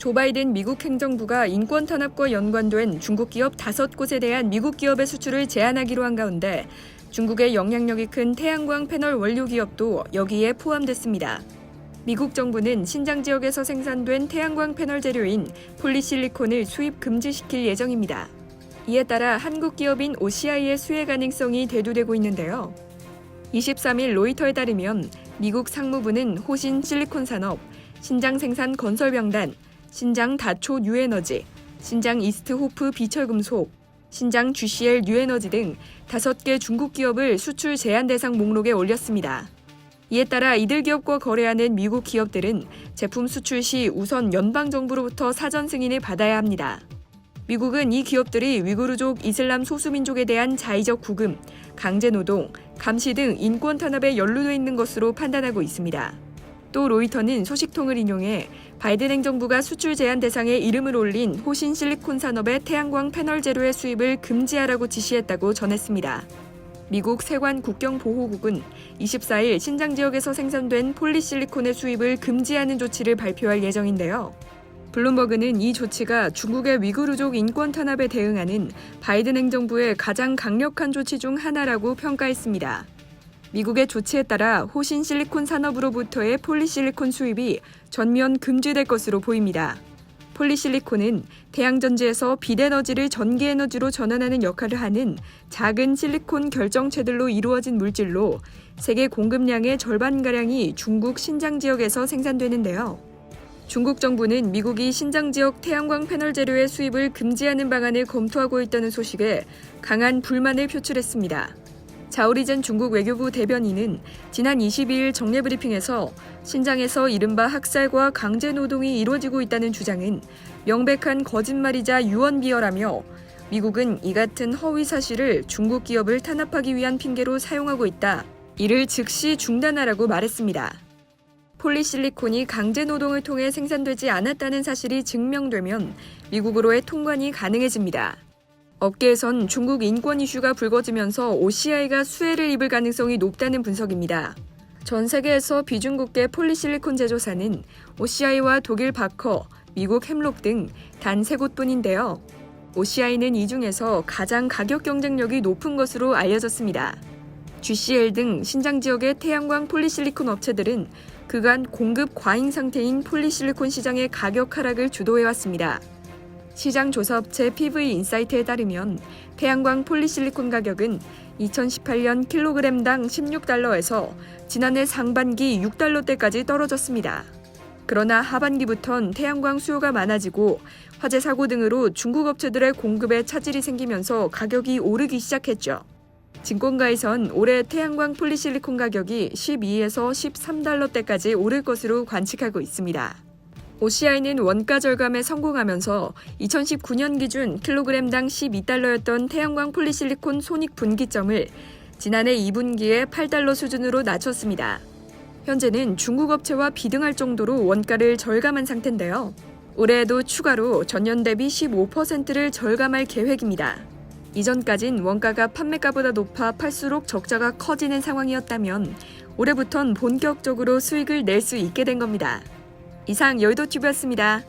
조 바이든 미국 행정부가 인권 탄압과 연관된 중국 기업 5곳에 대한 미국 기업의 수출을 제한하기로 한 가운데 중국의 영향력이 큰 태양광 패널 원료 기업도 여기에 포함됐습니다. 미국 정부는 신장 지역에서 생산된 태양광 패널 재료인 폴리실리콘을 수입 금지시킬 예정입니다. 이에 따라 한국 기업인 OCI의 수혜 가능성이 대두되고 있는데요. 23일 로이터에 따르면 미국 상무부는 호신 실리콘 산업, 신장 생산 건설병단, 신장 다초 뉴에너지, 신장 이스트호프 비철금속, 신장 GCL 뉴에너지 등 5개 중국 기업을 수출 제한 대상 목록에 올렸습니다. 이에 따라 이들 기업과 거래하는 미국 기업들은 제품 수출 시 우선 연방정부로부터 사전 승인을 받아야 합니다. 미국은 이 기업들이 위구르족 이슬람 소수민족에 대한 자의적 구금, 강제노동, 감시 등 인권 탄압에 연루돼 있는 것으로 판단하고 있습니다. 또 로이터는 소식통을 인용해 바이든 행정부가 수출 제한 대상에 이름을 올린 호신 실리콘 산업의 태양광 패널 재료의 수입을 금지하라고 지시했다고 전했습니다. 미국 세관 국경보호국은 24일 신장 지역에서 생산된 폴리실리콘의 수입을 금지하는 조치를 발표할 예정인데요. 블룸버그는 이 조치가 중국의 위구르족 인권 탄압에 대응하는 바이든 행정부의 가장 강력한 조치 중 하나라고 평가했습니다. 미국의 조치에 따라 호신 실리콘 산업으로부터의 폴리실리콘 수입이 전면 금지될 것으로 보입니다. 폴리실리콘은 태양전지에서 빛에너지를 전기에너지로 전환하는 역할을 하는 작은 실리콘 결정체들로 이루어진 물질로 세계 공급량의 절반가량이 중국 신장 지역에서 생산되는데요. 중국 정부는 미국이 신장 지역 태양광 패널 재료의 수입을 금지하는 방안을 검토하고 있다는 소식에 강한 불만을 표출했습니다. 자오리젠 중국 외교부 대변인은 지난 22일 정례 브리핑에서 신장에서 이른바 학살과 강제노동이 이루어지고 있다는 주장은 명백한 거짓말이자 유언비어라며 미국은 이 같은 허위 사실을 중국 기업을 탄압하기 위한 핑계로 사용하고 있다. 이를 즉시 중단하라고 말했습니다. 폴리실리콘이 강제노동을 통해 생산되지 않았다는 사실이 증명되면 미국으로의 통관이 가능해집니다. 업계에선 중국 인권 이슈가 불거지면서 OCI가 수혜를 입을 가능성이 높다는 분석입니다. 전 세계에서 비중국계 폴리실리콘 제조사는 OCI와 독일 바커, 미국 햄록 등 단 3곳뿐인데요. OCI는 이 중에서 가장 가격 경쟁력이 높은 것으로 알려졌습니다. GCL 등 신장 지역의 태양광 폴리실리콘 업체들은 그간 공급 과잉 상태인 폴리실리콘 시장의 가격 하락을 주도해왔습니다. 시장 조사업체 PV인사이트에 따르면 태양광 폴리실리콘 가격은 2018년 킬로그램당 16달러에서 지난해 상반기 6달러대까지 떨어졌습니다. 그러나 하반기부턴 태양광 수요가 많아지고 화재 사고 등으로 중국 업체들의 공급에 차질이 생기면서 가격이 오르기 시작했죠. 증권가에선 올해 태양광 폴리실리콘 가격이 12에서 13달러대까지 오를 것으로 관측하고 있습니다. OCI는 원가 절감에 성공하면서 2019년 기준 킬로그램당 12달러였던 태양광 폴리실리콘 손익 분기점을 지난해 2분기에 8달러 수준으로 낮췄습니다. 현재는 중국 업체와 비등할 정도로 원가를 절감한 상태인데요. 올해에도 추가로 전년 대비 15%를 절감할 계획입니다. 이전까진 원가가 판매가보다 높아 팔수록 적자가 커지는 상황이었다면 올해부턴 본격적으로 수익을 낼 수 있게 된 겁니다. 이상 여의도TV였습니다.